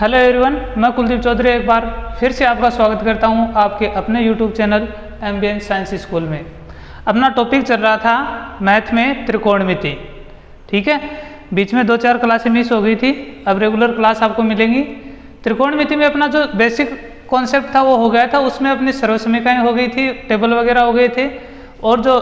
Hello everyone, मैं कुलदीप चौधरी एक बार फिर से आपका स्वागत करता हूं आपके अपने YouTube channel ambience science school में। अपना टॉपिक चल रहा था मैथ में त्रिकोणमिति। ठीक है, बीच में 2-4 क्लासें मिस हो गई थी, अब रेगुलर क्लास आपको मिलेंगी। त्रिकोणमिति में अपना जो बेसिक कॉन्सेप्ट था वो हो गया था, उसमें अपनी सर्वसमीकाएँ हो गई थी, टेबल वगैरह हो गए थे, और जो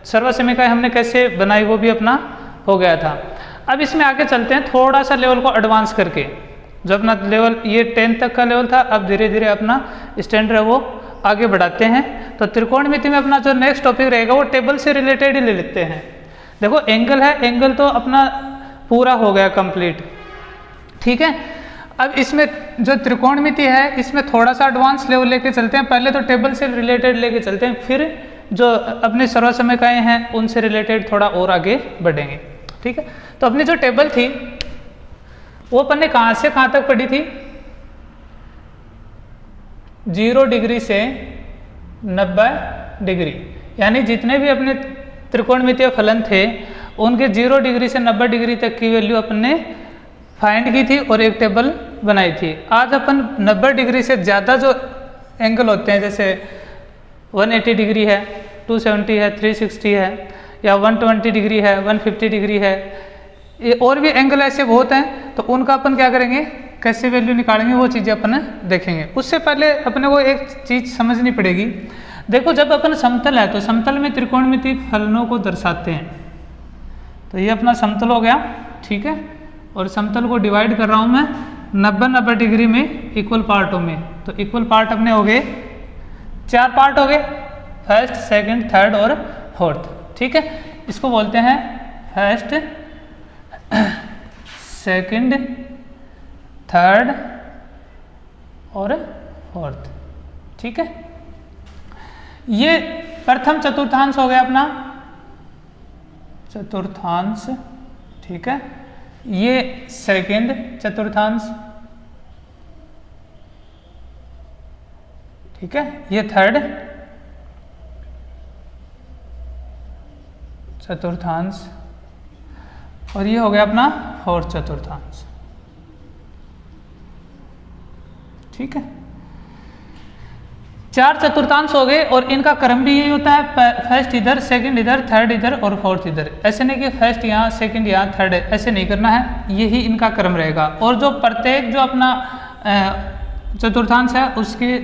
सर्वसमीकाएँ हमने कैसे बनाई वो भी अपना हो गया था। अब इसमें आगे चलते हैं थोड़ा सा लेवल को एडवांस करके। जो अपना लेवल ये 10 तक का लेवल था, अब धीरे धीरे अपना स्टैंडर्ड है वो आगे बढ़ाते हैं। तो त्रिकोणमिति में अपना जो नेक्स्ट टॉपिक रहेगा वो टेबल से रिलेटेड ही ले लेते हैं। देखो एंगल है, एंगल तो अपना पूरा हो गया कंप्लीट। ठीक है, अब इसमें जो त्रिकोणमिति है इसमें थोड़ा सा एडवांस लेवल लेके चलते हैं। पहले तो टेबल से रिलेटेड लेके चलते हैं, फिर जो अपने सर्वसमीकाएँ हैं उनसे रिलेटेड थोड़ा और आगे बढ़ेंगे। ठीक है, तो अपनी जो टेबल थी वो अपन ने कहाँ से कहाँ तक पढ़ी थी? 0 डिग्री से 90 डिग्री, यानी जितने भी अपने त्रिकोणमितीय फलन थे उनके 0 डिग्री से 90 डिग्री तक की वैल्यू अपन ने फाइंड की थी और एक टेबल बनाई थी। आज अपन 90 डिग्री से ज़्यादा जो एंगल होते हैं, जैसे 180 डिग्री है, 270 है, 360 है, या 120 डिग्री है, 150 डिग्री है, ये और भी एंगल ऐसे बहुत हैं, तो उनका अपन क्या करेंगे, कैसे वैल्यू निकालेंगे वो चीज़ें अपन देखेंगे। उससे पहले अपने को एक चीज़ समझनी पड़ेगी। देखो जब अपन समतल है तो समतल में त्रिकोणमितीय फलनों को दर्शाते हैं। तो ये अपना समतल हो गया, ठीक है, और समतल को डिवाइड कर रहा हूँ मैं 90-90 डिग्री में इक्वल पार्टों में। तो इक्वल पार्ट अपने हो गए 4 पार्ट हो गए, फर्स्ट, सेकंड, थर्ड और फोर्थ। ठीक है, इसको बोलते हैं फर्स्ट, सेकंड, थर्ड और फोर्थ। ठीक है, ये प्रथम चतुर्थांश हो गया अपना चतुर्थांश। ठीक है, ये सेकंड चतुर्थांश। ठीक है, ये थर्ड चतुर्थांश, और ये हो गया अपना फोर्थ चतुर्थांश। ठीक है, 4 चतुर्थांश हो गए, और इनका क्रम भी यही होता है, फर्स्ट इधर, सेकंड इधर, थर्ड इधर और फोर्थ इधर। ऐसे नहीं कि फर्स्ट यहाँ, सेकंड यहाँ, थर्ड, ऐसे नहीं करना है, यही इनका क्रम रहेगा। और जो प्रत्येक जो अपना चतुर्थांश है उसकी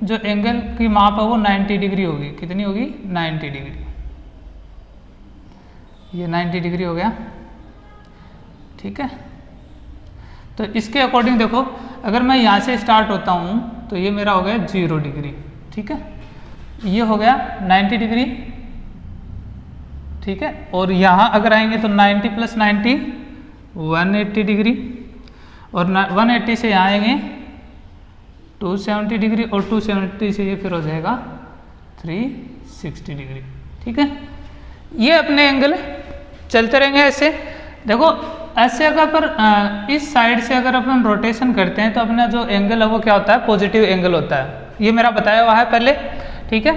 जो एंगल की माप है वो 90 डिग्री होगी। कितनी होगी? 90 डिग्री। ये 90 डिग्री हो गया। ठीक है, तो इसके अकॉर्डिंग देखो, अगर मैं यहाँ से स्टार्ट होता हूँ तो ये मेरा हो गया 0 डिग्री। ठीक है, ये हो गया 90 डिग्री। ठीक है, और यहाँ अगर आएंगे तो 90 + 90 180 डिग्री, और 180 से यहाँ आएंगे 270 डिग्री, और 270 से ये फिर हो जाएगा 360 डिग्री। ठीक है, ये अपने एंगल चलते रहेंगे ऐसे। देखो ऐसे अगर पर इस साइड से अगर अपन रोटेशन करते हैं तो अपना जो एंगल है वो क्या होता है? पॉजिटिव एंगल होता है। ये मेरा बताया हुआ है पहले। ठीक है,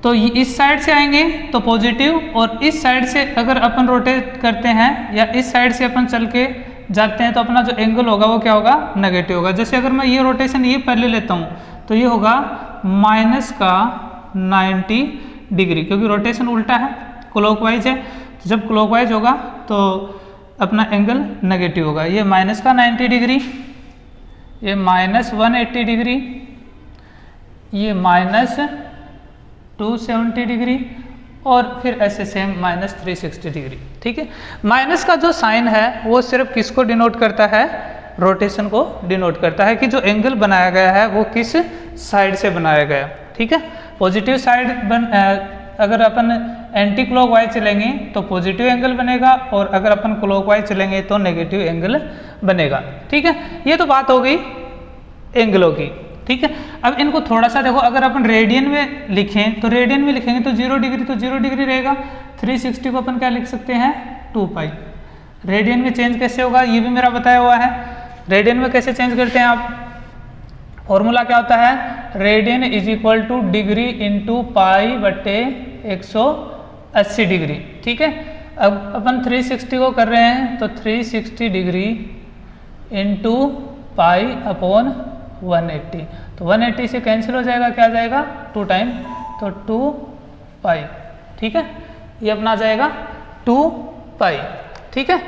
तो इस साइड से आएंगे तो पॉजिटिव, और इस साइड से अगर अपन रोटेट करते हैं या इस साइड से अपन चल के जाते हैं तो अपना जो एंगल होगा वो क्या होगा? नेगेटिव होगा। जैसे अगर मैं ये रोटेशन ये पहले लेता हूँ तो ये होगा -90 डिग्री, क्योंकि रोटेशन उल्टा है, क्लॉकवाइज है। तो जब क्लॉकवाइज होगा तो अपना एंगल नेगेटिव होगा। ये -90 डिग्री, ये -180 डिग्री, ये -270 डिग्री, और फिर ऐसे सेम -360 डिग्री। ठीक है, माइनस का जो साइन है वो सिर्फ किसको डिनोट करता है? रोटेशन को डिनोट करता है कि जो एंगल बनाया गया है वो किस साइड से बनाया गया। ठीक है, पॉजिटिव साइड अगर अपन एंटी क्लॉकवाइज चलेंगे तो पॉजिटिव एंगल बनेगा, और अगर अपन क्लॉकवाइज चलेंगे तो नेगेटिव एंगल बनेगा। ठीक है, ये तो बात हो गई एंगलों की। ठीक है, अब इनको थोड़ा सा देखो, अगर अपन रेडियन में लिखें तो रेडियन में लिखेंगे तो 0 डिग्री तो 0 डिग्री रहेगा। 360 को अपन क्या लिख सकते हैं? 2π। रेडियन में चेंज कैसे होगा ये भी मेरा बताया हुआ है। रेडियन में कैसे चेंज करते हैं आप? फॉर्मूला क्या होता है? Radian = degree × π/180 degree. ठीक है, अब अपन 360 को कर रहे हैं तो 360 डिग्री इंटू पाई अपॉन 180। तो 180 से कैंसिल हो जाएगा, क्या आ जाएगा 2 टाइम, तो 2 पाई। ठीक है, ये अपना आ जाएगा 2 पाई। ठीक है,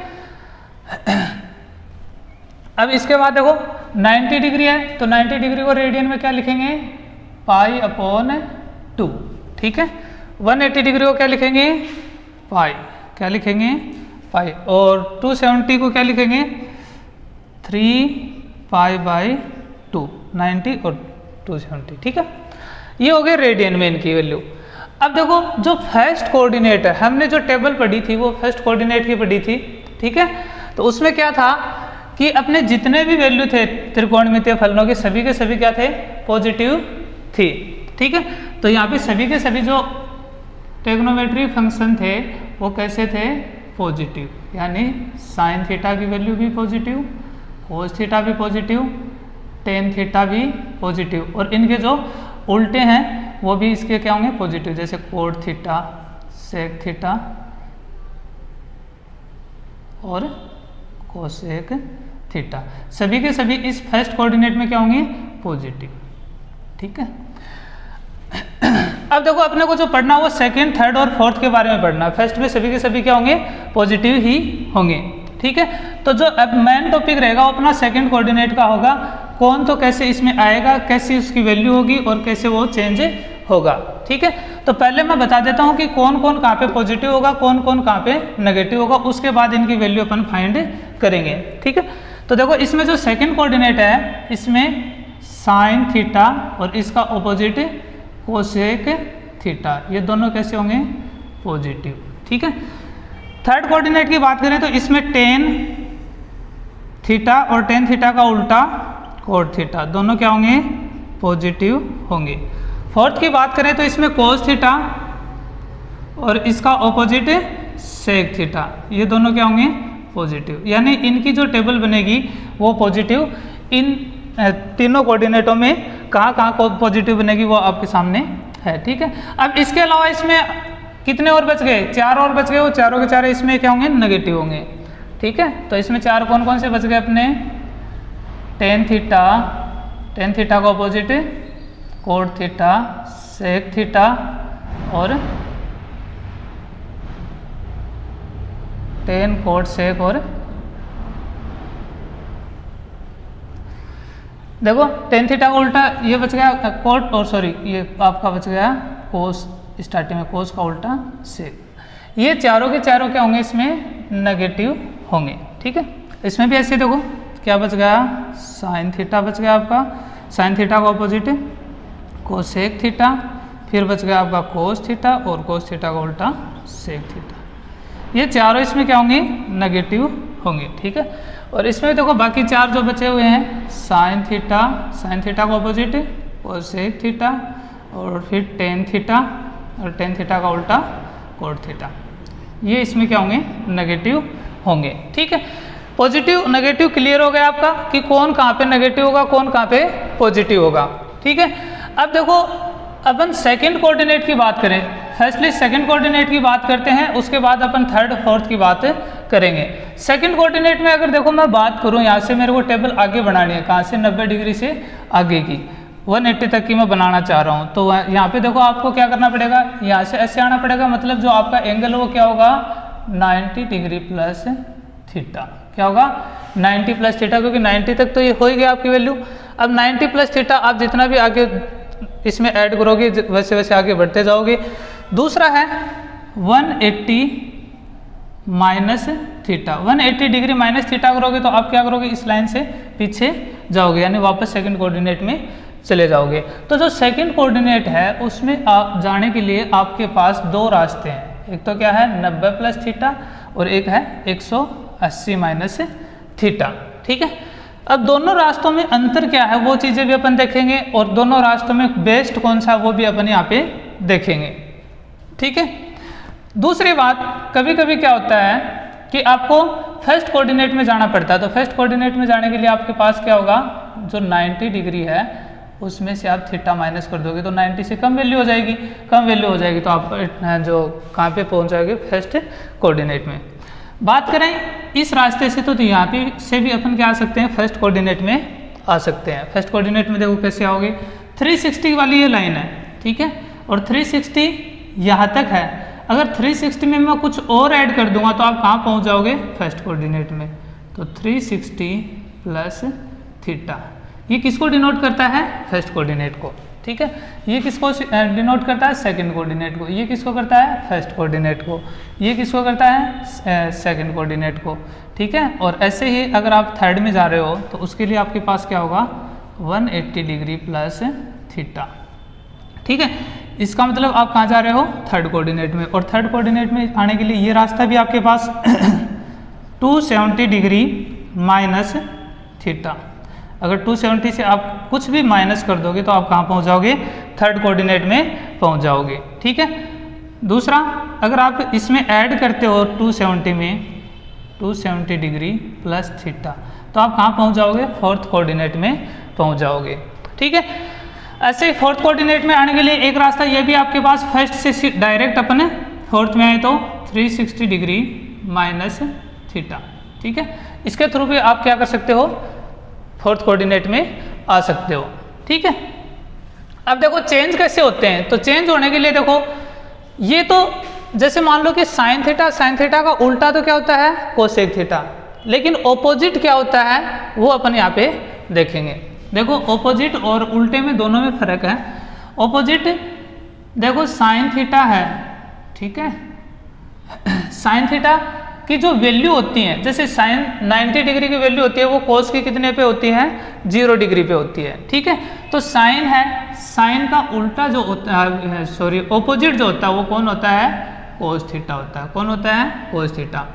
अब इसके बाद देखो 90 डिग्री है, तो 90 डिग्री को रेडियन में क्या लिखेंगे, पाई अपॉन 2। ठीक है, 180 डिग्री को क्या लिखेंगे, पाई, क्या लिखेंगे, पाई। और 270 को क्या लिखेंगे, 3 पाई बाई 2, 90 और 270। ठीक है, ये हो गए रेडियन में इनकी वैल्यू। अब देखो जो फर्स्ट कोऑर्डिनेट है, हमने जो टेबल पढ़ी थी वो फर्स्ट कोऑर्डिनेट की पढ़ी थी। ठीक है, तो उसमें क्या था कि अपने जितने भी वैल्यू थे त्रिकोणमितीय फलनों के सभी क्या थे, पॉजिटिव थी। ठीक है, तो यहाँ पे सभी के सभी जो ट्रिग्नोमेट्री फंक्शन थे वो कैसे थे, पॉजिटिव, यानी साइन थीटा की वैल्यू भी पॉजिटिव, कोस थीटा भी पॉजिटिव, टेन थीटा भी पॉजिटिव, और इनके जो उल्टे हैं वो भी इसके क्या होंगे, पॉजिटिव, जैसे कोट थीटा, सेक थीटा और कोसेक थीटा, सभी के सभी इस फर्स्ट कोऑर्डिनेट में क्या होंगे, पॉजिटिव। ठीक है, अब देखो अपने को जो पढ़ना वो सेकंड, थर्ड और फोर्थ के बारे में पढ़ना। फर्स्ट में सभी के सभी क्या होंगे, पॉजिटिव ही होंगे। ठीक है, तो जो अब मेन टॉपिक रहेगा वो अपना सेकंड कोऑर्डिनेट का होगा, कौन तो कैसे इसमें आएगा, कैसी उसकी वैल्यू होगी और कैसे वो चेंज होगा। ठीक है, तो पहले मैं बता देता हूँ कि कौन कौन कहाँ पे पॉजिटिव होगा, कौन कौन कहाँ पे नेगेटिव होगा, उसके बाद इनकी वैल्यू अपन फाइंड करेंगे। ठीक है, तो देखो इसमें जो सेकंड कोऑर्डिनेट है इसमें साइन थीटा और इसका ऑपोजिट कोसेक थीटा, ये दोनों कैसे होंगे, पॉजिटिव। ठीक है, थर्ड कोऑर्डिनेट की बात करें तो इसमें टेन थीटा और टेन थीटा का उल्टा कोट थीटा, दोनों क्या होंगे, पॉजिटिव होंगे। फोर्थ की बात करें तो इसमें कोस थीटा और इसका ऑपोजिट सेक थीटा, ये दोनों क्या होंगे, पॉजिटिव, यानी इनकी जो टेबल बनेगी वो पॉजिटिव, इन तीनों कोऑर्डिनेटों में कहाँ पॉजिटिव बनेगी वो आपके सामने है। ठीक है, अब इसके अलावा इसमें कितने और बच गए, 4 और बच गए, वो चारों के चारों इसमें क्या होंगे, नेगेटिव होंगे। ठीक है, तो इसमें 4 कौन कौन से बच गए अपने, टेन थीटा का opposite cot theta, sec theta और टेन कोट सेक, और देखो टेन थीटा का उल्टा ये बच गया कोट, और सॉरी ये आपका बच गया कोस, स्टार्टिंग में कोस का उल्टा सेक। ये चारों के चारों क्या होंगे, इसमें नेगेटिव होंगे। ठीक है, इसमें भी ऐसे देखो क्या बच गया, साइन थीटा बच गया आपका, साइन थीटा का ऑपोजिट कोसेक थीटा, फिर बच गया आपका कोस थीटा और कोस थीटा का उल्टा सेक थीटा, ये चारों इसमें क्या होंगे, नेगेटिव होंगे। ठीक है, और इसमें देखो बाकी 4 जो बचे हुए हैं, साइन थीटा का ऑपोजिट कोसेक थीटा और फिर टेन थीटा और टेन थीटा का उल्टा कोट थीटा, ये इसमें क्या होंगे, नेगेटिव होंगे। ठीक है, पॉजिटिव नेगेटिव क्लियर हो गया आपका कि कौन कहाँ पे नेगेटिव होगा, कौन कहाँ पे पॉजिटिव होगा। ठीक है, अब देखो अपन सेकंड कोऑर्डिनेट की बात करें, फर्स्टली सेकंड कोऑर्डिनेट की बात करते हैं, उसके बाद अपन थर्ड फोर्थ की बात करेंगे। सेकंड कोऑर्डिनेट में अगर देखो मैं बात करूं, यहाँ से मेरे को टेबल आगे बनानी है, कहाँ से, 90 डिग्री से आगे की, 180 तक की मैं बनाना चाह रहा हूँ। तो यहाँ पे देखो आपको क्या करना पड़ेगा, यहाँ से ऐसे आना पड़ेगा, मतलब जो आपका एंगल वो क्या होगा, 90 डिग्री प्लस थीटा, क्या होगा, 90 प्लस थीटा, क्योंकि 90 तक तो ये हो ही गया आपकी वैल्यू। अब 90 प्लस थीटा आप जितना भी आगे इसमें ऐड करोगे वैसे वैसे आगे बढ़ते जाओगे। दूसरा है 180 minus theta, 180 degree minus theta करोगे तो आप क्या करोगे, इस लाइन से पीछे जाओगे, यानी वापस सेकंड कोऑर्डिनेट में चले जाओगे। तो जो सेकंड कोऑर्डिनेट है उसमें आप जाने के लिए आपके पास 2 रास्ते हैं, एक तो क्या है 90 प्लस थीटा और एक है 180 माइनस थीटा। ठीक है, अब दोनों रास्तों में अंतर क्या है वो चीज़ें भी अपन देखेंगे, और दोनों रास्तों में बेस्ट कौन सा वो भी अपन यहाँ पे देखेंगे। ठीक है, दूसरी बात, कभी कभी क्या होता है कि आपको फर्स्ट कोऑर्डिनेट में जाना पड़ता है, तो फर्स्ट कोऑर्डिनेट में जाने के लिए आपके पास क्या होगा, जो 90 डिग्री है उसमें से आप थीटा माइनस कर दोगे तो 90 से कम वैल्यू हो जाएगी, कम वैल्यू हो जाएगी तो आप जो कहाँ पे पहुँच जाएंगे, फर्स्ट कोऑर्डिनेट में। बात करें इस रास्ते से तो यहाँ पे से भी अपन क्या आ सकते हैं, फर्स्ट कोऑर्डिनेट में आ सकते हैं। फर्स्ट कोऑर्डिनेट में देखो कैसे आओगे, 360 वाली ये लाइन है, ठीक है, और 360 यहाँ तक है। अगर 360 में मैं कुछ और ऐड कर दूंगा तो आप कहाँ पहुँच जाओगे, फर्स्ट कोऑर्डिनेट में। तो 360 प्लस थीटा, ये किसको डिनोट करता है, फर्स्ट कोऑर्डिनेट को, ठीक है। ये किसको डिनोट करता है, सेकंड कोऑर्डिनेट को। ये किसको करता है, फर्स्ट कोऑर्डिनेट को। ये किसको करता है, सेकंड कोऑर्डिनेट को, ठीक है। और ऐसे ही अगर आप थर्ड में जा रहे हो तो उसके लिए आपके पास क्या होगा, 180 डिग्री प्लस थीटा, ठीक है। इसका मतलब आप कहाँ जा रहे हो, थर्ड कोऑर्डिनेट में। और थर्ड कोऑर्डिनेट में आने के लिए ये रास्ता भी आपके पास 270 डिग्री माइनस थीटा। अगर 270 से आप कुछ भी माइनस कर दोगे तो आप कहाँ पहुँच जाओगे, थर्ड कोऑर्डिनेट में पहुँच जाओगे, ठीक है। दूसरा, अगर आप इसमें ऐड करते हो 270 में 270 डिग्री प्लस थीटा तो आप कहाँ पहुँच जाओगे, फोर्थ कोऑर्डिनेट में पहुँच जाओगे, ठीक है। ऐसे फोर्थ कोऑर्डिनेट में आने के लिए एक रास्ता ये भी आपके पास, फर्स्ट से डायरेक्ट अपने फोर्थ में आए तो 360 डिग्री माइनस थीटा, ठीक है। इसके थ्रू भी आप क्या कर सकते हो, फोर्थ कोऑर्डिनेट में आ सकते हो, ठीक है। अब देखो चेंज कैसे होते हैं, तो चेंज होने के लिए देखो, ये तो जैसे मान लो कि साइन थीटा का उल्टा तो क्या होता है, कोसेक थीटा, लेकिन ऑपोजिट क्या होता है वो अपन यहाँ पे देखेंगे। देखो ऑपोजिट और उल्टे में दोनों में फर्क है। ऑपोजिट देखो साइन थीटा है, ठीक है। साइन थीटा की जो वैल्यू होती है, जैसे साइन 90 डिग्री की वैल्यू होती है वो कोस की कितने पे होती है, 0 डिग्री पे होती है, ठीक है। तो साइन है, साइन का उल्टा जो होता है, सॉरी ऑपोजिट जो होता है वो कौन होता है, कोस थीटा होता है। कौन होता है, कोस थीटा।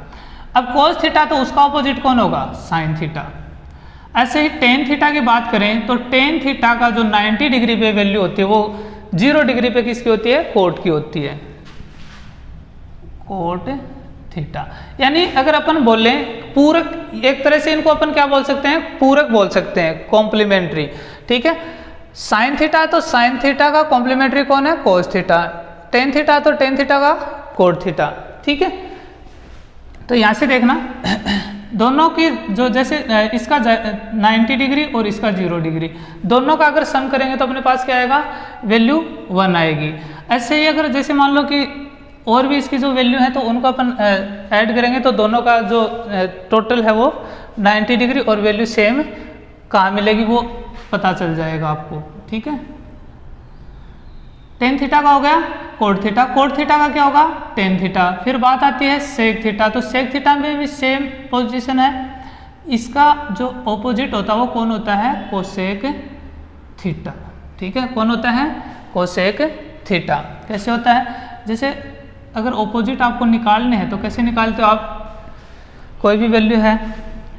अब कोस थीटा तो उसका ऑपोजिट कौन होगा, साइन थीटा। ऐसे ही टेन थीटा की बात करें तो टेन थीटा का जो 90 डिग्री पे वैल्यू होती है वो 0 डिग्री पे किसकी होती है, कोट की होती है, कोट थीटा। यानी अगर अपन बोलें पूरक, एक तरह से इनको अपन क्या बोल सकते हैं, पूरक बोल सकते हैं, कॉम्प्लीमेंट्री, ठीक है। साइन थीटा तो साइन थीटा का कॉम्प्लीमेंट्री कौन है, कोस थीटा। टेन थीटा तो टेन थीटा का कोट थीटा, ठीक है। तो यहाँ से देखना दोनों की जो, जैसे इसका 90 डिग्री और इसका 0 डिग्री, दोनों का अगर सम करेंगे तो अपने पास क्या आएगा, वैल्यू 1 आएगी। ऐसे ही अगर जैसे मान लो कि और भी इसकी जो वैल्यू है तो उनको अपन ऐड करेंगे तो दोनों का जो टोटल है वो 90 डिग्री और वैल्यू सेम कहाँ मिलेगी वो पता चल जाएगा आपको, ठीक है। टेन थीटा का हो गया कोट थीटा, कोट थीटा का क्या होगा, टेन थीटा। फिर बात आती है सेक थीटा, तो सेक थीटा में भी सेम पोजीशन है। इसका जो ऑपोजिट होता है वो कौन होता है, कोसेक थीटा, ठीक है। कौन होता है, कोसेक थीटा। कैसे होता है, जैसे अगर ऑपोजिट आपको निकालने हैं तो कैसे निकालते हो आप, कोई भी वैल्यू है,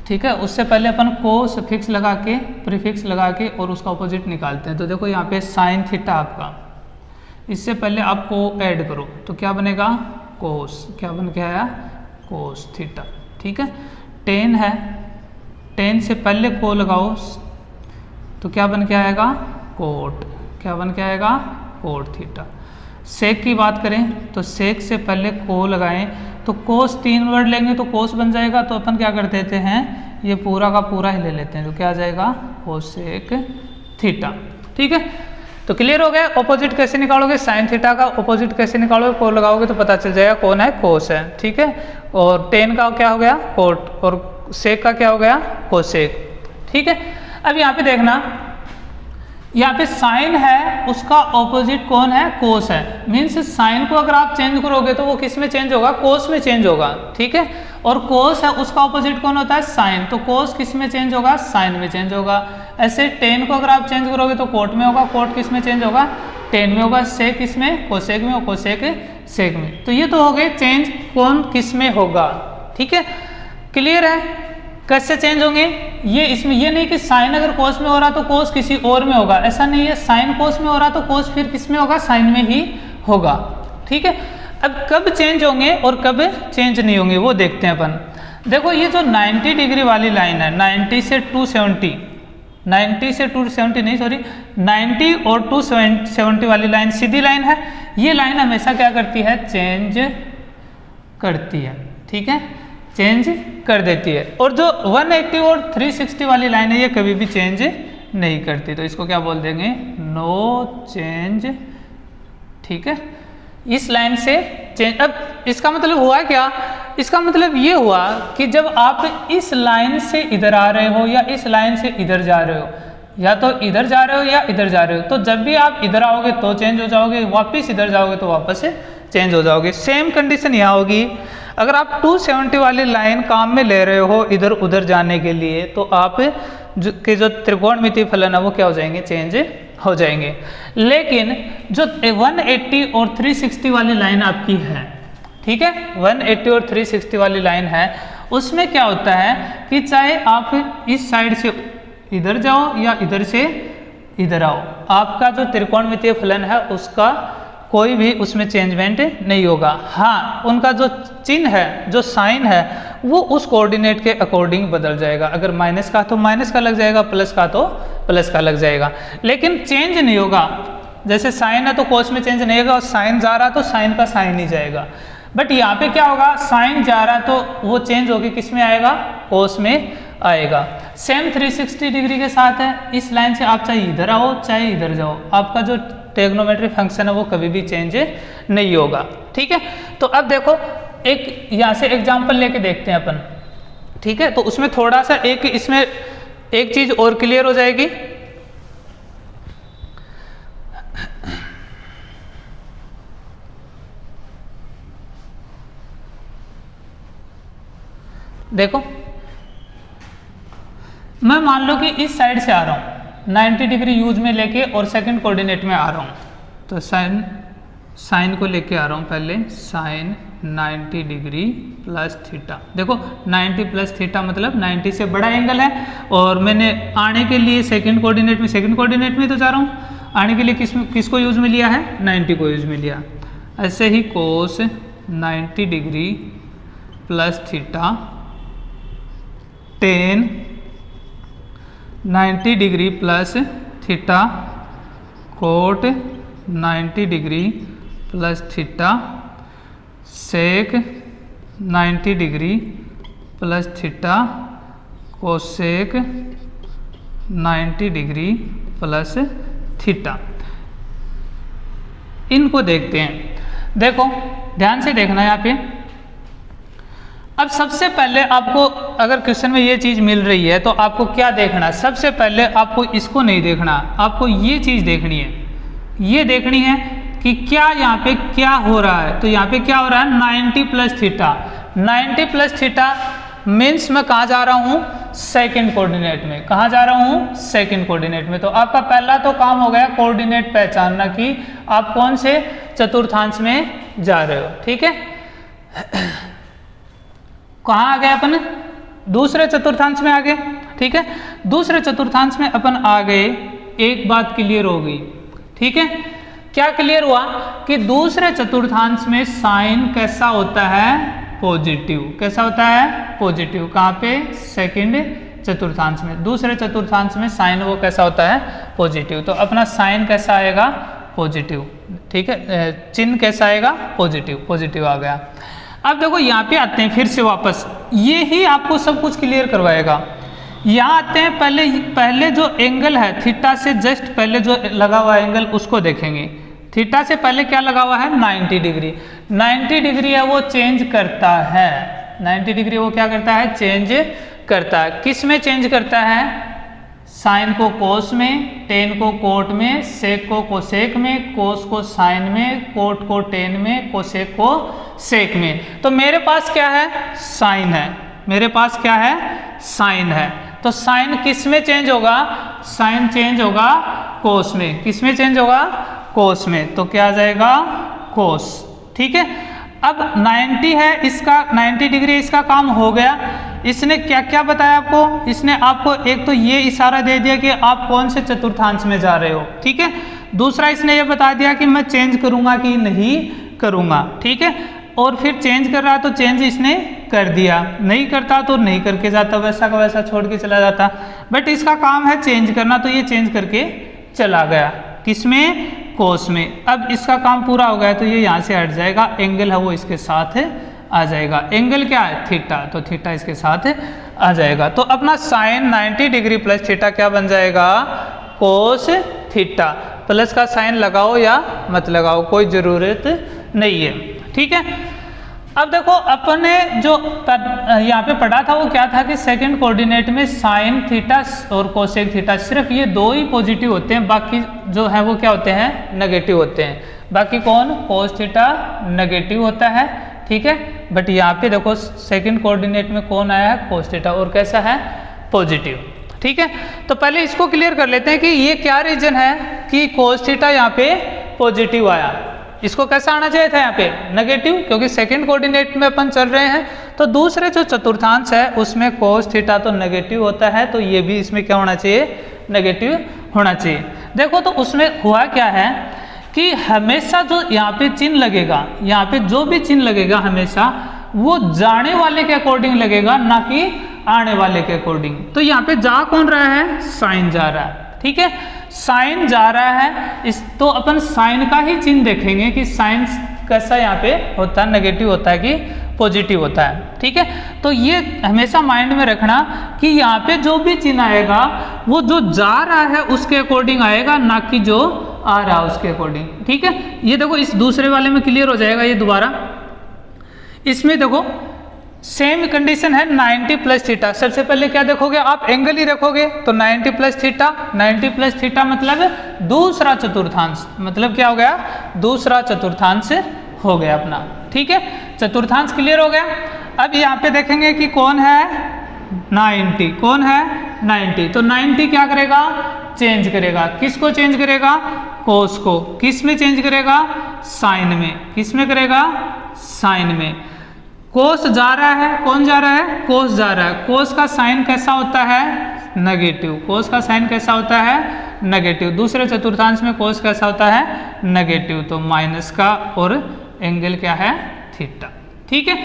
ठीक है, उससे पहले अपन को सफिक्स लगा के, प्रीफिक्स लगा के और उसका ऑपोजिट निकालते हैं। तो देखो यहाँ पे साइन थीटा आपका, इससे पहले आप को ऐड करो तो क्या बनेगा, कोस, क्या बन के आया, कोस थीटा, ठीक है। टेन है, टेन से पहले को लगाओ तो क्या बन के आएगा, कोट, क्या बन के आएगा, कोट थीटा। सेक की बात करें तो सेक से पहले को लगाएं तो कोस 3 वर्ड लेंगे तो कोस बन जाएगा, तो अपन क्या कर देते हैं, ये पूरा का पूरा ही ले लेते हैं, तो क्या आ जाएगा, कोसेक थीटा, ठीक है। तो क्लियर हो गया, ऑपोजिट कैसे निकालोगे, साइन थीटा का ऑपोजिट कैसे निकालोगे, को लगाओगे तो पता चल जाएगा कौन है, कोस है, ठीक है। और टेन का क्या हो गया, कोट, और सेक का क्या हो गया, कोसेक, ठीक है। अब यहाँ पे देखना, यहाँ पे साइन है उसका ऑपोजिट कौन है, कोस है। मीन्स साइन को अगर आप चेंज करोगे तो वो किस में चेंज होगा, कोस में चेंज होगा, ठीक है। और कोस है उसका ऑपोजिट कौन होता है, साइन, तो कोस किस में चेंज होगा, साइन में चेंज होगा। ऐसे टेन को अगर आप चेंज करोगे तो कोट में होगा, कोट किस में चेंज होगा, टेन में होगा। सेक किस में, कोसेक में, और कोसेक सेक में। तो ये तो हो गए चेंज कौन किस में होगा, ठीक है। क्लियर है, कैसे चेंज होंगे ये, इसमें ये नहीं कि साइन अगर कोस में हो रहा तो कोस किसी और में होगा, ऐसा नहीं है। साइन कोस में हो रहा तो कोस फिर किस में होगा, साइन में ही होगा, ठीक है। अब कब चेंज होंगे और कब चेंज नहीं होंगे वो देखते हैं अपन। देखो ये जो 90 डिग्री वाली लाइन है, 90 से 270, 90 से 270 नहीं सॉरी 90 और 270 वाली लाइन सीधी लाइन है। ये लाइन हमेशा क्या करती है, चेंज करती है, ठीक है। चेंज कर देती है। और जो 180 और 360 वाली लाइन है ये कभी भी चेंज नहीं करती, तो इसको क्या बोल देंगे, नो चेंज। ठीक है, इस लाइन से चेंज। अब इसका मतलब हुआ क्या, इसका मतलब ये हुआ कि जब आप इस लाइन से इधर आ रहे हो या इस लाइन से इधर जा रहे हो, या तो इधर जा रहे हो या इधर जा रहे हो, तो जब भी आप इधर आओगे तो चेंज हो जाओगे, वापस इधर जाओगे तो वापस से चेंज हो जाओगे। सेम कंडीशन यहाँ होगी। अगर आप 270 वाली लाइन काम में ले रहे हो इधर उधर जाने के लिए, तो आप जो त्रिकोणमितीय फलन है वो क्या हो जाएंगे, चेंज हो जाएंगे। लेकिन जो 180 और 360 वाली लाइन आपकी है, ठीक है, 180 और 360 वाली लाइन है, उसमें क्या होता है कि चाहे आप इस साइड से इधर जाओ या इधर से इधर आओ, आपका जो त्रिकोणमितीय फलन है उसका कोई भी उसमें चेंजमेंट नहीं होगा। हाँ, उनका जो चिन्ह है, जो साइन है, वो उस कोऑर्डिनेट के अकॉर्डिंग बदल जाएगा। अगर माइनस का तो माइनस का लग जाएगा, प्लस का तो प्लस का लग जाएगा, लेकिन चेंज नहीं होगा। जैसे साइन है तो कोस में चेंज नहीं होगा, और साइन जा रहा तो साइन का साइन ही जाएगा। बट यहाँ पे क्या होगा, साइन जा रहा तो वो चेंज होगी, किस में आएगा, कोस में आएगा। सेम 360 डिग्री के साथ है। इस लाइन से आप चाहे इधर आओ चाहे इधर जाओ, आपका जो ट्रिग्नोमेट्रिक फंक्शन है वो कभी भी चेंज नहीं होगा। ठीक है, तो अब देखो एक यहाँ से एग्जांपल लेके देखते हैं अपन। ठीक है, तो उसमें थोड़ा सा एक इसमें एक चीज और क्लियर हो जाएगी। देखो, मैं मान लो कि इस साइड से आ रहा हूँ, 90 डिग्री यूज में लेके और सेकंड कोऑर्डिनेट में आ रहा हूँ, तो साइन को लेके आ रहा हूँ पहले, साइन 90 डिग्री प्लस थीटा। देखो 90 प्लस थीटा मतलब 90 से बड़ा एंगल है, और मैंने आने के लिए सेकंड कोऑर्डिनेट में तो जा रहा हूँ, आने के लिए किसको यूज में लिया है, 90 को यूज में लिया। ऐसे ही cos 90 degree plus theta tan 90 degree plus theta cot 90 degree plus theta sec 90 degree plus theta cosec 90 degree plus theta. इनको देखते हैं। देखो ध्यान से देखना यहाँ पे। अब सबसे पहले आपको अगर क्वेश्चन में ये चीज़ मिल रही है तो आपको क्या देखना, सबसे पहले आपको इसको नहीं देखना, आपको ये चीज़ देखनी है, ये देखनी है कि क्या यहाँ पे क्या हो रहा है। तो यहाँ पे क्या हो रहा है, 90 plus theta. 90 plus theta means मैं कहाँ जा रहा हूँ, सेकंड कोऑर्डिनेट में। कहाँ जा रहा हूँ, सेकंड कोऑर्डिनेट में। तो आपका पहला तो काम हो गया कोऑर्डिनेट पहचानना कि आप कौन से चतुर्थांश में जा रहे हो। ठीक है, कहाँ आ गए अपन, दूसरे चतुर्थांश में आ गए। ठीक है, दूसरे चतुर्थांश में अपन आ गए, एक बात क्लियर हो गई। ठीक है, क्या क्लियर हुआ कि दूसरे चतुर्थांश में साइन कैसा होता है, पॉजिटिव। कैसा होता है, पॉजिटिव। कहाँ पे, सेकंड चतुर्थांश में। दूसरे चतुर्थांश में साइन वो कैसा होता है, पॉजिटिव। तो अपना साइन कैसा आएगा, पॉजिटिव। ठीक है, चिन्ह कैसा आएगा, पॉजिटिव। पॉजिटिव आ गया। अब देखो यहाँ पे आते हैं फिर से वापस, ये ही आपको सब कुछ क्लियर करवाएगा। यहाँ आते हैं, पहले जो एंगल है थीटा से जस्ट पहले जो लगा हुआ एंगल उसको देखेंगे। थीटा से पहले क्या लगा हुआ है, 90 डिग्री। 90 डिग्री है वो चेंज करता है, 90 डिग्री वो क्या करता है, चेंज करता है। किस में चेंज करता है, साइन को कोस में, टेन को कोट में, सेक को कोसेक में, कोस को साइन में, कोट को टेन में, कोसेक को सेक में। तो मेरे पास क्या है, साइन है। मेरे पास क्या है, साइन है। तो साइन किस में चेंज होगा, साइन चेंज होगा कोस में। किस में चेंज होगा, कोस में। तो क्या आ जाएगा, कोस। ठीक है, अब 90 है इसका, 90 डिग्री इसका काम हो गया। इसने क्या क्या बताया आपको, इसने आपको एक तो ये इशारा दे दिया कि आप कौन से चतुर्थांश में जा रहे हो। ठीक है, दूसरा इसने ये बता दिया कि मैं चेंज करूंगा कि नहीं करूंगा। ठीक है, और फिर चेंज कर रहा तो चेंज इसने कर दिया, नहीं करता तो नहीं करके जाता, वैसा का वैसा छोड़ के चला जाता। बट इसका काम है चेंज करना, तो ये चेंज करके चला गया। किसमें, कोस में। अब इसका काम पूरा हो गया तो ये यहाँ से हट जाएगा, एंगल है वो इसके साथ आ जाएगा। एंगल क्या है? थीटा, तो थीटा इसके साथ आ जाएगा। तो अपना साइन 90 डिग्री प्लस थीटा क्या बन जाएगा? Cos theta. प्लस का साइन लगाओ या मत लगाओ, कोई ज़रूरत नहीं है, ठीक है। अब देखो अपने जो यहाँ पे पढ़ा था वो क्या था कि सेकंड कोऑर्डिनेट में साइन थीटा और कोसेक थीटा सिर्फ ये दो ही पॉजिटिव होते हैं, बाकी जो है वो क्या होते हैं? नेगेटिव होते हैं। बाकी कौन? कोस थीटा नेगेटिव होता है, ठीक है। बट यहाँ पे देखो सेकंड कोऑर्डिनेट में कौन आया है? कोस थीटा, और कैसा है? पॉजिटिव, ठीक है। तो पहले इसको क्लियर कर लेते हैं कि ये क्या रीजन है कि कोस थीटा यहाँ पे पॉजिटिव आया। इसको कैसा आना चाहिए था? यहाँ पे नेगेटिव, क्योंकि सेकंड कोऑर्डिनेट में अपन चल रहे हैं। तो दूसरे जो चतुर्थांश है उसमें कोस थीटा तो नेगेटिव होता है, तो ये भी इसमें क्या होना चाहिए? नेगेटिव होना चाहिए। देखो तो उसमें हुआ क्या है कि हमेशा जो यहाँ पे चिन्ह लगेगा, यहाँ पे जो भी चिन्ह लगेगा हमेशा वो जाने वाले के अकॉर्डिंग लगेगा, ना कि आने वाले के अकॉर्डिंग। तो यहाँ पे जा कौन रहा है? साइन जा रहा है, ठीक है। साइन जा रहा है इस, तो अपन साइन का ही चिन्ह देखेंगे कि साइन कैसा यहाँ पे होता है, नेगेटिव होता है कि पॉजिटिव होता है, ठीक है। तो ये हमेशा माइंड में रखना कि यहाँ पे जो भी चिन्ह आएगा वो जो जा रहा है उसके अकॉर्डिंग आएगा, ना कि जो आ रहा है उसके अकॉर्डिंग, ठीक है। ये देखो इस दूसरे वाले में क्लियर हो जाएगा ये दोबारा। इसमें देखो सेम कंडीशन है 90 प्लस थीटा। सबसे पहले क्या देखोगे आप? एंगल ही रखोगे, तो 90 प्लस थीटा, 90 प्लस थीटा मतलब दूसरा चतुर्थांश, मतलब क्या हो गया? दूसरा चतुर्थांश हो गया अपना, ठीक है। चतुर्थांश क्लियर हो गया। अब यहाँ पे देखेंगे कि कौन है? 90, कौन है? 90। तो 90 क्या करेगा? चेंज करेगा। किसको चेंज करेगा? कोस को। किस में चेंज करेगा? साइन में। किस में करेगा? साइन में। कोस जा रहा है, कौन जा रहा है? कोस जा रहा है। कोस का साइन कैसा होता है? नेगेटिव। कोस का साइन कैसा होता है? नेगेटिव। दूसरे चतुर्थांश में कोस कैसा होता है? नेगेटिव। तो माइनस का, और एंगल क्या है? थीटा, ठीक है।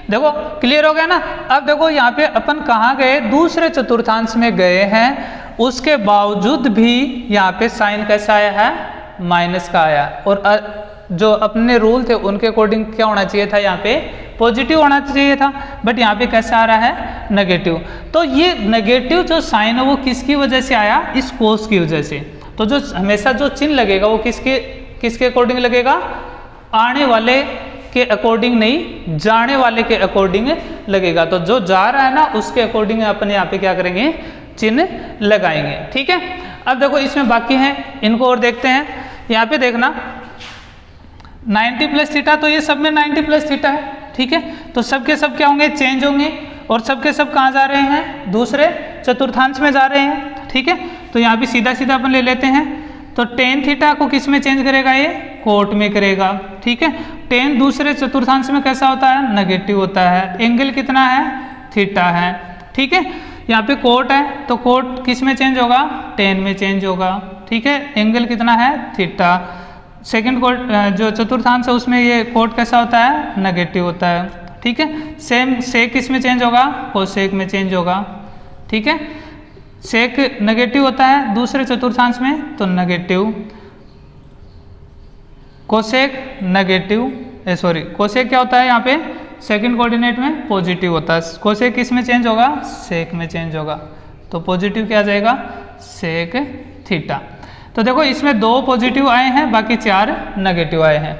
देखो क्लियर हो गया ना। अब देखो यहाँ पे अपन कहाँ गए? दूसरे चतुर्थांश में गए हैं, उसके बावजूद भी यहाँ पे साइन कैसा आया है? माइनस का आया। और जो अपने रूल थे उनके अकॉर्डिंग क्या होना चाहिए था? यहाँ पे पॉजिटिव होना चाहिए था, बट यहाँ पे कैसा आ रहा है? नेगेटिव। तो ये नेगेटिव जो साइन है वो किसकी वजह से आया? इस कोस की वजह से। तो जो हमेशा जो चिन्ह लगेगा वो किसके अकॉर्डिंग लगेगा? आने वाले के अकॉर्डिंग नहीं, जाने वाले के अकॉर्डिंग लगेगा। तो जो जा रहा है ना उसके अकॉर्डिंग अपन यहाँ पे क्या करेंगे? चिन्ह लगाएंगे, ठीक है। अब देखो इसमें बाकी हैं, इनको और देखते हैं। यहाँ पे देखना 90 प्लस थीटा, तो ये सब में 90 प्लस थीटा है, ठीक है। तो सब के सब क्या होंगे? चेंज होंगे। और सब के सब कहाँ जा रहे हैं? दूसरे चतुर्थांश में जा रहे हैं, ठीक है। तो यहाँ पे सीधा सीधा अपन ले लेते हैं। तो टेन थीटा को किस में चेंज करेगा? ये कोट में करेगा, ठीक है। टेन दूसरे चतुर्थांश में कैसा होता है? नेगेटिव होता है। एंगल कितना है? थीटा है, ठीक है। यहाँ पे कोट है, तो कोट किस में चेंज होगा? टेन में चेंज होगा, ठीक है। एंगल कितना है? थीटा। सेकंड कोट जो चतुर्थांश है उसमें ये कोट कैसा होता है? नेगेटिव होता है, ठीक है। सेम सेक किस में चेंज होगा? कोसेक में चेंज होगा, ठीक है। सेक नेगेटिव होता है दूसरे चतुर्थांश में, तो negative. Cosec negative, sorry cosec क्या होता है यहाँ पे? सेकंड कोऑर्डिनेट में पॉजिटिव होता है। कोसेक किस में चेंज होगा? सेक में चेंज होगा, तो पॉजिटिव क्या आ जाएगा? Sec theta. तो देखो इसमें दो पॉजिटिव आए हैं, बाकी चार नेगेटिव आए हैं।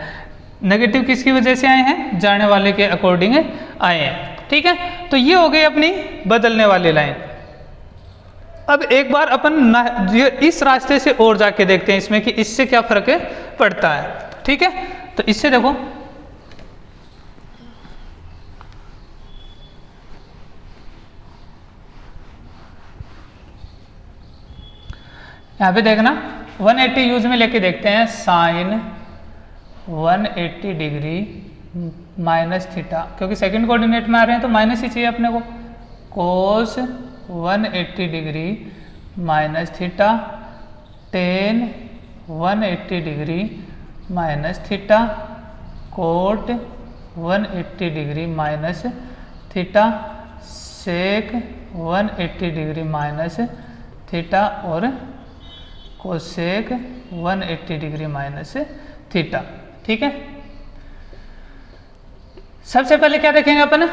नेगेटिव किसकी वजह से आए हैं? जाने वाले के अकॉर्डिंग आए हैं, ठीक है। तो ये हो गई अपनी बदलने वाली लाइन। अब एक बार अपन इस रास्ते से और जाके देखते हैं इसमें कि इससे क्या फर्क पड़ता है, ठीक है। तो इससे देखो यहाँ पे देखना 180 यूज में लेके देखते हैं। साइन 180 डिग्री माइनस थीटा, क्योंकि सेकंड कोऑर्डिनेट में आ रहे हैं तो माइनस ही चाहिए अपने को। Cos 180 degree minus theta, tan 180 degree minus theta, cot 180 degree minus theta, sec 180 degree minus theta और कोसेक 180 डिग्री माइनस थीटा, ठीक है। सबसे पहले क्या देखेंगे अपन,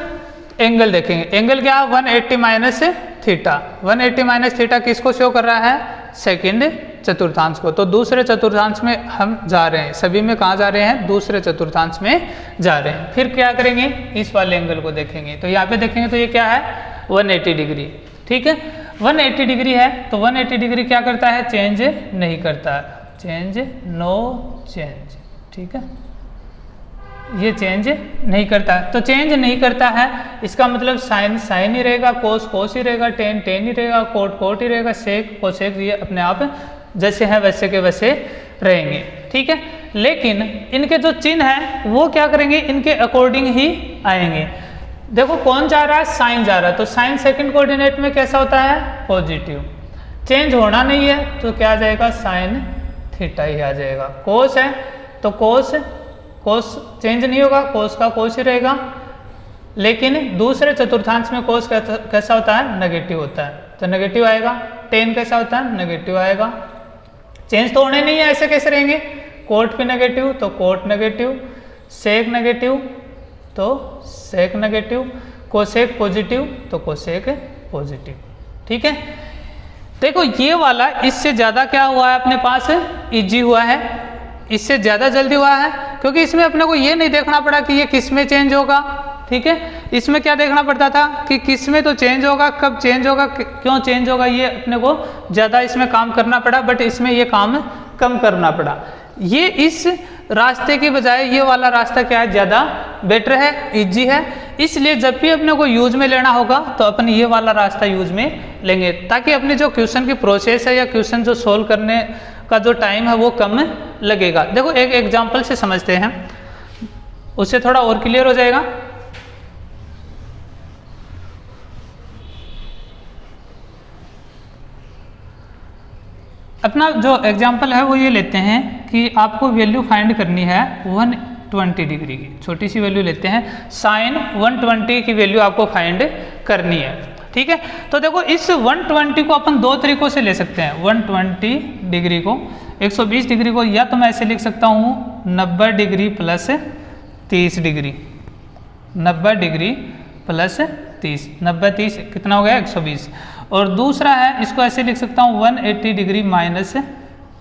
एंगल देखेंगे। एंगल क्या, 180 माइनस थीटा। 180 माइनस थीटा किसको शो कर रहा है, सेकंड चतुर्थांश को। तो दूसरे चतुर्थांश में हम जा रहे हैं, सभी में कहाँ जा रहे हैं, दूसरे चतुर्थांश में जा रहे हैं। फिर क्या करेंगे, इस वाले एंगल को देखेंगे। तो यहाँ पे देखेंगे तो ये क्या है, 180 डिग्री। ठीक है, 180 डिग्री है तो 180 डिग्री क्या करता है, चेंज नहीं करता है, चेंज नो चेंज। ठीक है, ये चेंज नहीं करता है। तो चेंज नहीं करता है इसका मतलब साइन साइन ही रहेगा, कोस कोस ही रहेगा, टेन टेन ही रहेगा, कोट कोट ही रहेगा, सेक कोसेक, ये अपने आप जैसे हैं वैसे के वैसे रहेंगे। ठीक है, लेकिन इनके जो चिन्ह है वो क्या करेंगे, इनके अकॉर्डिंग ही आएंगे। देखो कौन जा रहा है, साइन जा रहा है, तो साइन सेकंड कोऑर्डिनेट में कैसा होता है, पॉजिटिव। चेंज होना नहीं है तो क्या आ जाएगा, साइन थीटा ही आ जाएगा। कोस है तो कोस कोस चेंज नहीं होगा, कोस का कोस ही रहेगा। लेकिन दूसरे चतुर्थांश में कोस कैसा होता है, नेगेटिव होता है, तो नेगेटिव आएगा। टेन कैसा होता है, नेगेटिव आएगा। चेंज तो होने नहीं है, ऐसे कैसे रहेंगे, कोट भी नेगेटिव तो कोट नेगेटिव, सेक नेगेटिव तो सेक नेगेटिव, कोसेक पॉजिटिव तो कोसेक पॉजिटिव। ठीक है, देखो ये वाला इससे ज़्यादा क्या हुआ है अपने पास, इजी हुआ है, इससे ज़्यादा जल्दी हुआ है, क्योंकि इसमें अपने को ये नहीं देखना पड़ा कि ये किस में चेंज होगा। ठीक है, इसमें क्या देखना पड़ता था कि किस में तो चेंज होगा, कब चेंज होगा, क्यों चेंज होगा, ये अपने को ज़्यादा इसमें काम करना पड़ा, बट इसमें ये काम कम करना पड़ा। ये इस रास्ते की बजाय ये वाला रास्ता क्या है, ज़्यादा बेटर है, इजी है। इसलिए जब भी अपने को यूज में लेना होगा तो अपन ये वाला रास्ता यूज में लेंगे, ताकि अपने जो क्वेश्चन की प्रोसेस है या क्वेश्चन जो सोल्व करने का जो टाइम है वो कम लगेगा। देखो एक एग्जांपल से समझते हैं, उससे थोड़ा और क्लियर हो जाएगा। अपना जो एग्जांपल है वो ये लेते हैं कि आपको वैल्यू फाइंड करनी है 120 डिग्री की, छोटी सी वैल्यू लेते हैं, साइन 120 की वैल्यू आपको फाइंड करनी है। ठीक है, तो देखो इस 120 को अपन दो तरीकों से ले सकते हैं। 120 डिग्री को, 120 डिग्री को या तो मैं ऐसे लिख सकता हूँ 90 degree plus 30 degree, 90 degree plus 30, 90 30 कितना हो गया, 120। और दूसरा है इसको ऐसे लिख सकता हूँ 180 degree minus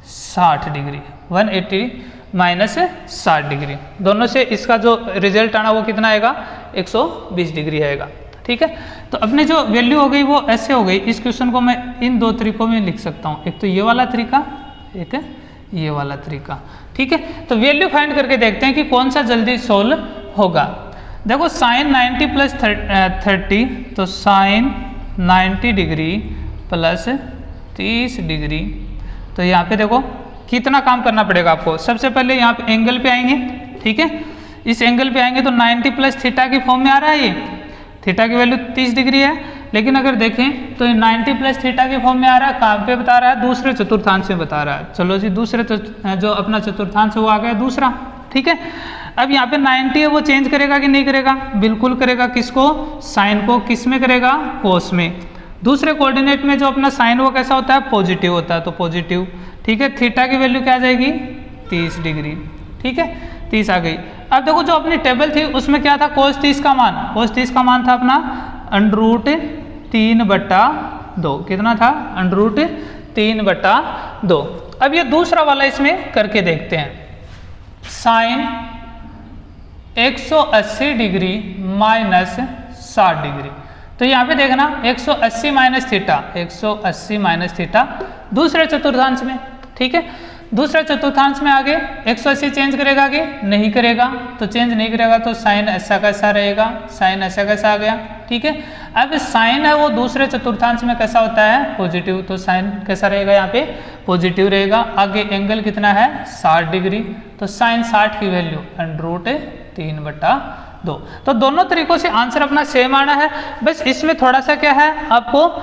60 degree, 180 minus 60 degree. दोनों से इसका जो रिजल्ट आना वो कितना आएगा, 120 डिग्री आएगा। ठीक है, तो अपने जो वैल्यू हो गई वो ऐसे हो गई। इस क्वेश्चन को मैं इन दो तरीकों में लिख सकता हूँ, एक तो ये वाला तरीका, एक ये वाला तरीका। ठीक है, तो वैल्यू फाइंड करके देखते हैं कि कौन सा जल्दी सोल्व होगा। देखो साइन 90 प्लस 30, तो साइन 90 डिग्री प्लस 30 डिग्री, तो यहाँ पे देखो कितना काम करना पड़ेगा आपको। सबसे पहले यहाँ पे एंगल पे आएंगे। ठीक है, इस एंगल पे आएंगे तो 90 प्लस थीटा की फॉर्म में आ रहा है, ये थीटा की वैल्यू 30 डिग्री है। लेकिन अगर देखें तो 90 प्लस थीटा की फॉर्म में आ रहा है, कहाँ पे बता रहा है, दूसरे चतुर्थांश में बता रहा है। चलो जी, दूसरे जो अपना चतुर्थांश है वो आ गया दूसरा। ठीक है, अब यहाँ पे 90 है वो चेंज करेगा कि नहीं करेगा, बिल्कुल करेगा। किसको, साइन को, किस में करेगा, कोस में। दूसरे कोऑर्डिनेट में जो अपना साइन वो कैसा होता है, पॉजिटिव होता है, तो पॉजिटिव। ठीक है, थीटा की वैल्यू क्या आ जाएगी, 30 डिग्री। ठीक है, 30 आ गई। अब देखो जो अपनी टेबल थी उसमें क्या था, कोस 30 का मान, कोस 30 का मान था अपना √3/2, कितना था, √3/2। अब ये दूसरा वाला इसमें करके देखते हैं, साइन 180 डिग्री माइनस 60 डिग्री। तो यहाँ पे देखना 180 माइनस थीटा, 180 माइनस थीटा दूसरे चतुर्थांश में। ठीक है, दूसरे चतुर्थांश में आगे 180 चेंज करेगा कि नहीं करेगा, तो चेंज नहीं करेगा तो साइन ऐसा कैसा रहेगा, साइन ऐसा कैसा आ गया। ठीक है, अब साइन है वो दूसरे चतुर्थांश में कैसा होता है, पॉजिटिव, तो साइन कैसा रहेगा, यहाँ पे पॉजिटिव रहेगा। आगे एंगल कितना है, 60 डिग्री, तो साइन 60 की वैल्यू √3/2। तो दोनों तरीकों से आंसर अपना सेम आना है, बस इसमें थोड़ा सा क्या है, आपको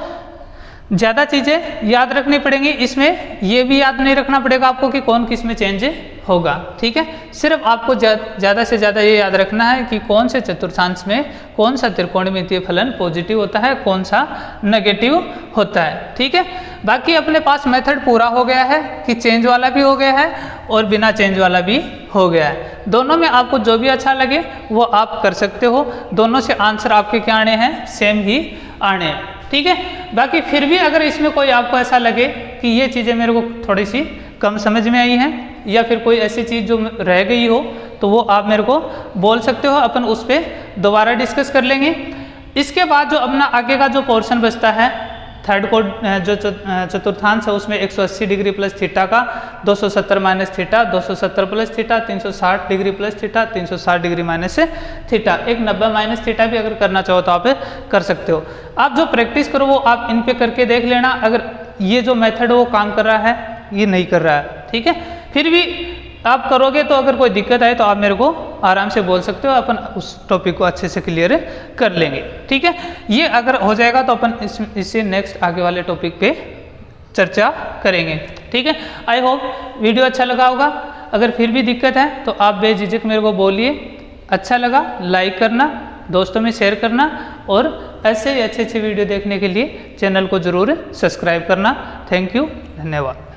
ज़्यादा चीज़ें याद रखनी पड़ेंगी। इसमें ये भी याद नहीं रखना पड़ेगा आपको कि कौन किस में चेंज होगा। ठीक है, सिर्फ आपको ज़्यादा से ज़्यादा ये याद रखना है कि कौन से चतुर्थांश में कौन सा त्रिकोणमितीय फलन पॉजिटिव होता है, कौन सा नेगेटिव होता है। ठीक है, बाकी अपने पास मेथड पूरा हो गया है कि चेंज वाला भी हो गया है और बिना चेंज वाला भी हो गया है। दोनों में आपको जो भी अच्छा लगे वो आप कर सकते हो। दोनों से आंसर आपके क्या आने हैं, सेम ही आने हैं, ठीक है। बाकी फिर भी अगर इसमें कोई आपको ऐसा लगे कि ये चीज़ें मेरे को थोड़ी सी कम समझ में आई हैं या फिर कोई ऐसी चीज़ जो रह गई हो तो वो आप मेरे को बोल सकते हो, अपन उस पर दोबारा डिस्कस कर लेंगे। इसके बाद जो अपना आगे का जो पोर्शन बचता है थर्ड कोड जो चतुर्थांश है उसमें 180 डिग्री प्लस थीटा का 270 minus theta, 270 plus theta, 360 degree plus theta, 360 degree minus theta, एक 90 माइनस थीटा भी अगर करना चाहो तो आप कर सकते हो। आप जो प्रैक्टिस करो वो आप इन पे करके देख लेना, अगर ये जो मेथड है वो काम कर रहा है, ये नहीं कर रहा है, ठीक है। फिर भी आप करोगे तो अगर कोई दिक्कत आए तो आप मेरे को आराम से बोल सकते हो, अपन उस टॉपिक को अच्छे से क्लियर कर लेंगे, ठीक है। ये अगर हो जाएगा तो अपन इससे नेक्स्ट आगे वाले टॉपिक पे चर्चा करेंगे, ठीक है। आई होप वीडियो अच्छा लगा होगा। अगर फिर भी दिक्कत है तो आप बेझिझक मेरे को बोलिए। अच्छा लगा लाइक करना, दोस्तों में शेयर करना और ऐसे ही अच्छे वीडियो देखने के लिए चैनल को ज़रूर सब्सक्राइब करना। थैंक यू, धन्यवाद।